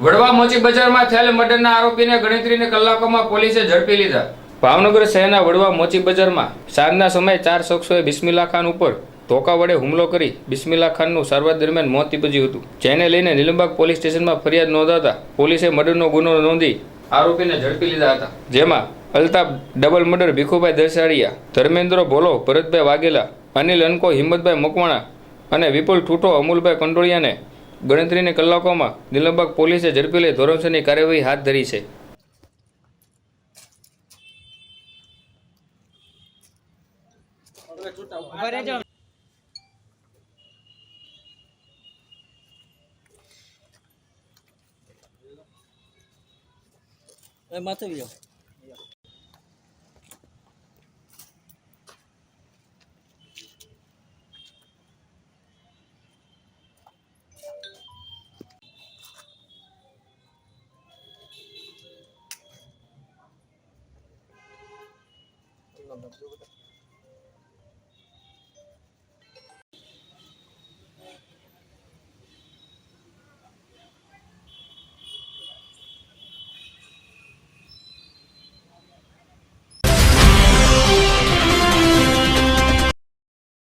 વડવા મોચી બજારમાં થયેલ મર્ડરના આરોપીને ગણતરીની કલાકોમાં પોલીસે ઝડપી લીધા। ભાવનગર શહેરના વડવા મોચી બજારમાં સાંજના સમયે 4 શખ્સોએ બિસ્મિલ્લા ખાન ઉપર ધોકા વડે હુમલો કરી બિસ્મિલ્લા ખાનનું સારવાર દરમિયાન મોત નીપજ્યું હતું, જેને લઈને નીલમબાગ પોલીસ સ્ટેશનમાં ફરિયાદ નોંધાતા પોલીસે મર્ડરનો ગુનો નોંધી આરોપીને ઝડપી લીધા હતા, જેમાં અલ્તાફ ડબલ મર્ડર ભીખુભાઈ દસાડિયા, ધર્મેન્દ્ર ભોલો, ભરતભાઈ વાઘેલા, અનિલ અનકો, હિંમતભાઈ મકવાણા અને વિપુલ ઠૂઠો, અમુલભાઈ કંડોળિયાને ગણતરીની કલાકોમાં નીલમબાગ પોલીસે ઝડપી લઈ ધોરણસરની કાર્યવાહી હાથ ધરી છે। માથે બી